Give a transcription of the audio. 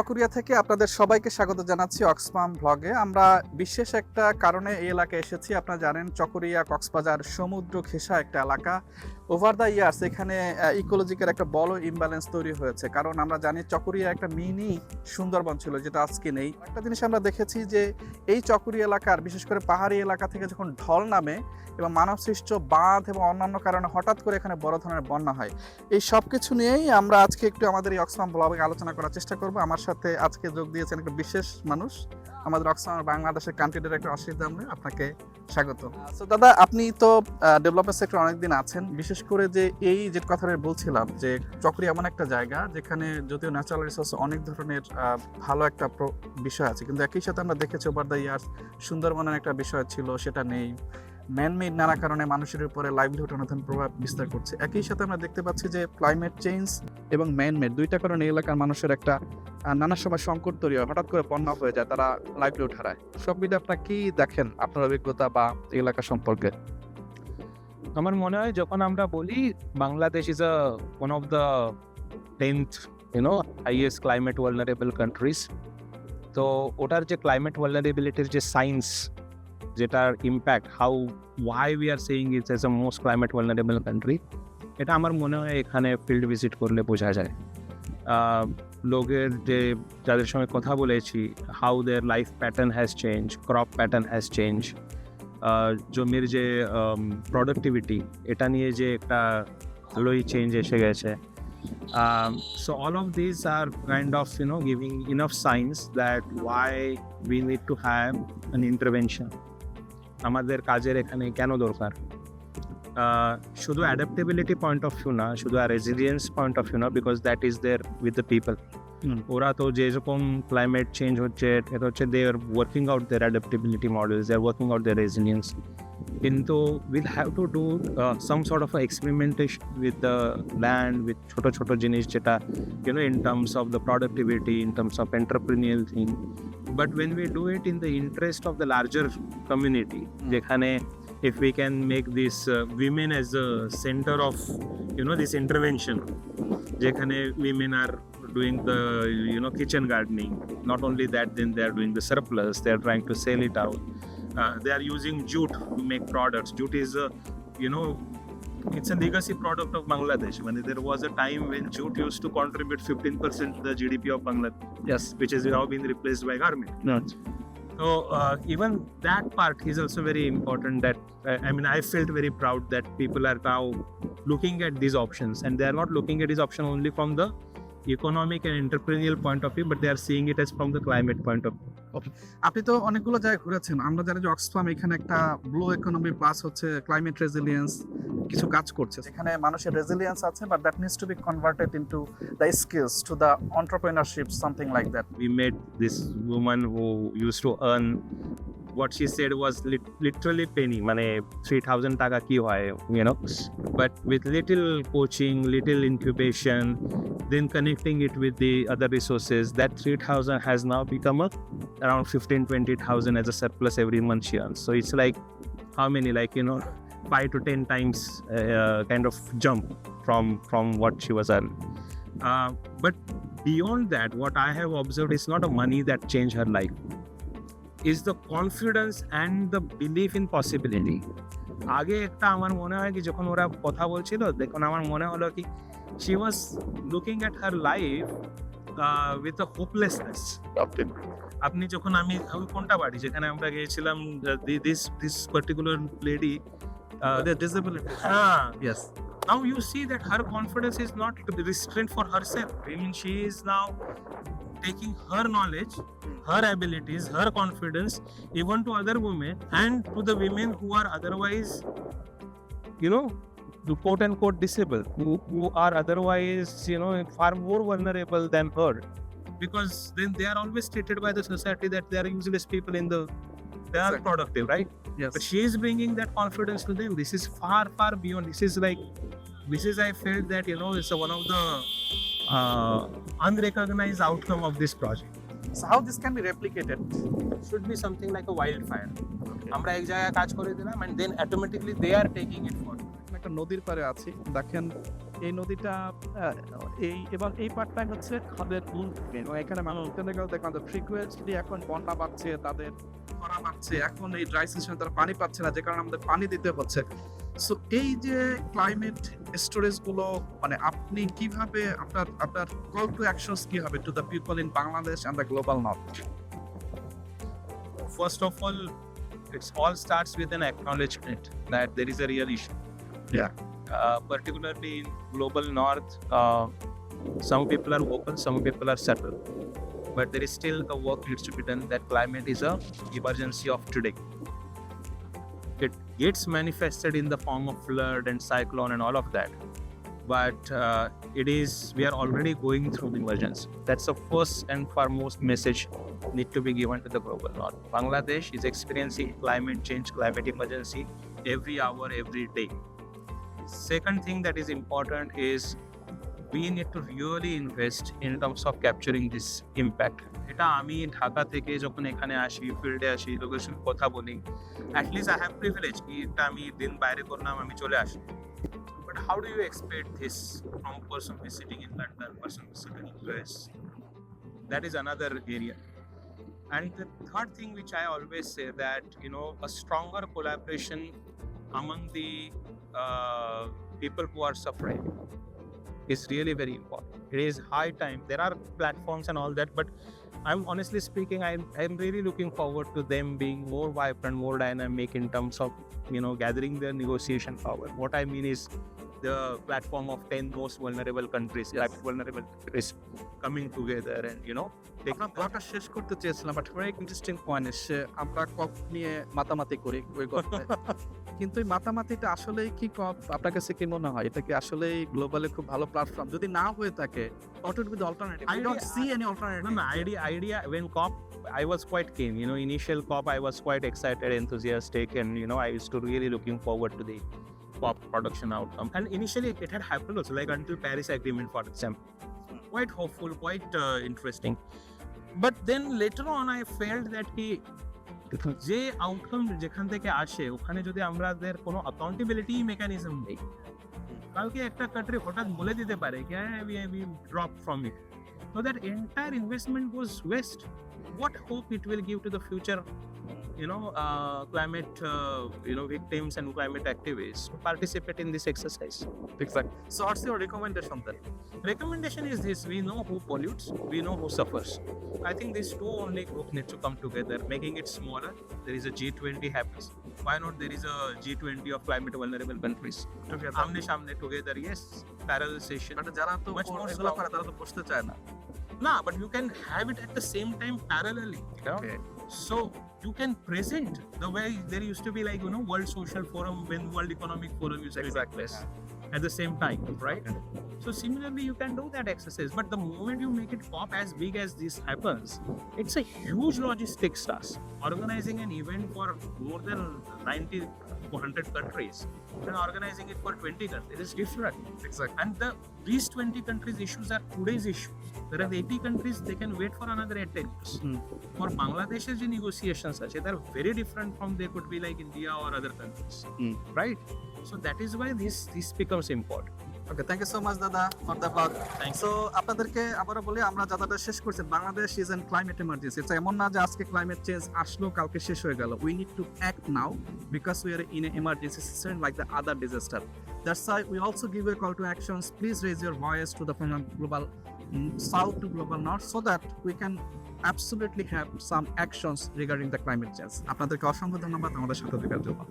চকরিয়া থেকে আপনাদের সবাইকে স্বাগত জানাচ্ছি অক্সফাম ব্লগে। আমরা বিশেষ একটা কারণে এই এলাকায় এসেছি। আপনারা জানেন চকরিয়া কক্সবাজার সমুদ্র ঘেঁষা একটা এলাকা। ওভার দ্য ইয়ার্স এখানে ইকোলজিক্যাল একটা বড় ইমব্যালেন্স তৈরি হয়েছে, কারণ আমরা জানি চকরিয়া একটা মিনি সুন্দরবন ছিল, যেটা আজকে নেই। একটা জিনিস আমরা দেখেছি যে এই চকরিয়া এলাকার বিশেষ করে পাহাড়ি এলাকা থেকে যখন ঢল নামে এবং মানবসৃষ্ট বাঁধ এবং অন্যান্য কারণে হঠাৎ করে এখানে বড় ধরনের বন্যা হয়, এই সব কিছু নিয়েই আমরা আজকে একটু আমাদের এই অক্সফাম ব্লগে আলোচনা করার চেষ্টা করব। আমার সাথে আজকে যোগ দিয়েছেন একটা বিশেষ মানুষ, আমাদের অক্সফাম বাংলাদেশের কান্ট্রি ডিরেক্টর অসিত দামনে। আপনাকে স্বাগত। তো দাদা, আপনি তো ডেভেলপমেন্ট সেক্টর অনেকদিন আছেন, বিশেষ করে যে এই যে কথাটা বলছিলাম যে চকরিয়া এমন একটা জায়গা যেখানে যদিও ন্যাচারাল রিসোর্স অনেক ধরনের ভালো একটা বিষয় আছে, কিন্তু একই সাথে আমরা দেখেছি ওভার দ্য ইয়ার্স সুন্দরবনের একটা বিষয় ছিল, সেটা নেই। ম্যানমেড নানা কারণে মানুষের উপরে লাইভলিহুড অনেক প্রভাব বিস্তার করছে। একই সাথে আমরা দেখতে পাচ্ছি যে ক্লাইমেট চেঞ্জ এবং ম্যানমেড দুইটা কারণে এলাকার মানুষের একটা নানা সময় সংকট তৈরি হয়, হঠাৎ করে বন্যা হয়ে যায়, তারা লাইভলিহুড হারায়। সব মিলে আপনারা কি দেখেন আপনার অভিজ্ঞতা বা এলাকা সম্পর্কে? আমার মনে হয় যখন আমরা বলি Bangladesh is one of the 10th highest climate vulnerable countries, তো ওটার যে ক্লাইমেট ভালনারেবিলিটির যে সায়েন্স, যেটার impact, why we are saying it's as a most climate vulnerable country, এটা আমার মনে হয় এখানে ফিল্ড ভিজিট করলে বোঝা যায়। লোকের যাদের সঙ্গে কথা বলেছি, how their life pattern has change, crop pattern has change, জমির যে প্রোডাক্টিভিটি, এটা নিয়ে যে একটা ভালোই চেঞ্জ এসে গেছে। So all of these are kind of giving enough signs that why we need to have an intervention. আমাদের কাজের এখানে কেন দরকার, শুধু অ্যাডাপ্টেবিলিটি পয়েন্ট অফ ভিউ না, শুধু আর রেজিলিয়েন্স পয়েন্ট অফ ভিউ না, because that is there with the people. ওরা তো যেরকম ক্লাইমেট চেঞ্জ হচ্ছে, এটা হচ্ছে they are working out their adaptability models, they are working out their resilience. কিন্তু will have to do some sort of experimentation with the land, with ছোটো ছোটো জিনিস, যেটা in terms of the productivity, in terms of entrepreneurial thing. But when we do it in the interest of the larger community, যেখানে if we can make this women as a center of this intervention, যেখানে women are doing the kitchen gardening, not only that, then they are doing the surplus, they are trying to sell it out, they are using jute to make products. Jute is it's a legacy product of Bangladesh. When there was a time when jute used to contribute 15% to the GDP of Bangladesh, Yes. which is now being replaced by garment. Right. So even that part is also very important. That I felt very proud that people are now looking at these options, and they are not looking at this option only from the economic and entrepreneurial point of view, but they are seeing it as from the climate point of view. আপনি তো অনেকগুলো জায়গায় ঘুরেছেন, আমরা জানি যে Oxfam এখানে একটা blue economy plus হচ্ছে ক্লাইমেট রেজিলিয়েন্স কিছু কাজ করছে, এখানে মানুষের রেজিলিয়েন্স আছে, but that needs to B converted into the skills to the entrepreneurship, something like that. We met this woman who used to earn, what she said was literally penny, mane 3,000 taka ki hoy, but with little coaching, little incubation, then connecting it with the other resources, that 3,000 has now become around 15,000-20,000 as a surplus every month she earns. So it's like how many, 5 to 10 times kind of jump from what she was earning. But beyond that, what I have observed is not a money that changed her life, is the confidence and the belief in possibility. আগে একটা আমার মনে হয় কি, যখন ওরা কথা বলছিল, দেখুন আমার মনে হলো কি, she was looking at her life with a hopelessness. আপনি যখন আমি কোনটা বাড়ি যেখানে আমরা গিয়েছিলাম, this particular lady, the disability. Yes. Now you see that her confidence is not restrained for herself. She is now taking her knowledge, her abilities, her confidence even to other women, and to the women who are otherwise quote unquote disabled, who are otherwise far more vulnerable than her, because then they are always treated by the society that they are useless people they are productive, right? Yes. But she is bringing that confidence to them. This is far beyond. This is I felt that it's one of the unrecognized outcome of this project. So how this can be replicated? Should be something like a wildfire. আমরা এক জায়গায় কাজ করে দিলাম, and then automatically they are taking it forward. একটা নদীর পাড়ে আছি, দেখেন এই নদীটা এবার এই পার্টটাই হচ্ছে খাদের মূল এবং এখানে মানুষ দেখুন ফ্রিকুয়েন্সলি এখন বন্যা পাচ্ছে, তাদের খরা পাচ্ছে, এখন এই ড্রাই সিজনে তারা পানি পাচ্ছে না, যে কারণে আমাদের পানি দিতে হচ্ছে। সো এই যে ক্লাইমেট স্টোরেজ গুলো মানে আপনি কিভাবে আপনার কল টু অ্যাকশনস কি হবে to the people in Bangladesh and the global north? First of all, it all starts with an acknowledgement that there is a real issue. Yeah. Particularly in global north, some people are open, some people are settled. But there is still a work needs to be done. That climate is a emergency of today. It gets manifested in the form of flood and cyclone and all of that. But we are already going through the emergency. That's the first and foremost message need to be given to the global north. Bangladesh is experiencing climate change, climate emergency every hour, every day. Second thing that is important is we need to really invest in terms of capturing this impact. এটা আমি ঢাকা থেকে যখন এখানে আসি, ফিল্ডে আসি, লোকের সঙ্গে কথা বলি, at least I have privilege কি এটা আমি দিন বাইরে করলাম, আমি চলে আসি। But how do you expect this from a person who is sitting in London, person who is sitting in US? That is another area. And the third thing which I always say that, a stronger collaboration among the people who are suffering is really very important. It is high time. There are platforms and all that, but I'm honestly speaking, I'm really looking forward to them being more vibrant, more dynamic in terms of, gathering their negotiation power. What I mean is the platform of 10 most vulnerable countries, coming together and, আমরা ব্লগটা শেষ করতে চেয়েছিলাম, but very interesting point এসে আমরা কপ নিয়ে মাতামাতি করি ওই গল্পে। কিন্তু এই মাতামাতিটা আসলেই কি কপ আপনার কাছে কি মনে হয়? এটা কি আসলেই গ্লোবালি খুব ভালো প্ল্যাটফর্ম? যদি না হয়ে থাকে, what would be the alternative? I don't see any alternative. No, idea when COP, I was quite keen. Initial COP, I was quite excited, enthusiastic, and I used to really looking forward to the COP production outcome. And initially, it had happened also, like until Paris Agreement, for example. Quite hopeful, quite interesting. But then later on, I felt that যে outcome যেখান থেকে আসে ওখানে যদি আমাদের কোনো accountability mechanism নেই, কালকে একটা কান্ট্রি হঠাৎ বলে দিতে পারে কি we drop from it, so that entire investment goes waste. What hope it will give to the future climate victims and climate activists to participate in this exercise? Exactly. So what's your recommendation then? Recommendation is this: we know who pollutes, we know who suffers. I think these two only groups need to come together, making it smaller. There is a G20 happens. Why not there is a G20 of climate vulnerable countries together? Amne samne together, yes, parallel session. But যারা তো এগুলো করে তারা তো বসতে চায় না। Nah, but you can have it at the same time parallelly. Okay. So you can present the way there used to be like World Social Forum when World Economic Forum used to be like this at the same time, right? So similarly you can do that exercise, but the moment you make it pop as big as this happens, it's a huge logistics task. Organizing an event for more than 90 to 100 countries and organizing it for 20 countries is different. Exactly. And these 20 countries issues are today's issues. There are 80 countries, they can wait for another 8 years. For Bangladesh's negotiations, they're very different from they could be like India or other countries, right? So that is why this becomes important. Okay, thank you so much dada for the blog. So আপনাদেরকে আবারও বলি, আমরা যাদাটা শেষ করছি, Bangladesh is an climate emergency. এটা এমন না যে আজকে ক্লাইমেট চেঞ্জ আসলো কালকে শেষ হয়ে গেল। We need to act now because we are in a emergency situation like the other disaster. That's why we also give a call to actions. Please raise your voice to the global south to global north so that we can absolutely have some actions regarding the climate change. আপনাদেরকে অসংখ্য ধন্যবাদ আমাদের সাথে থাকার জন্য।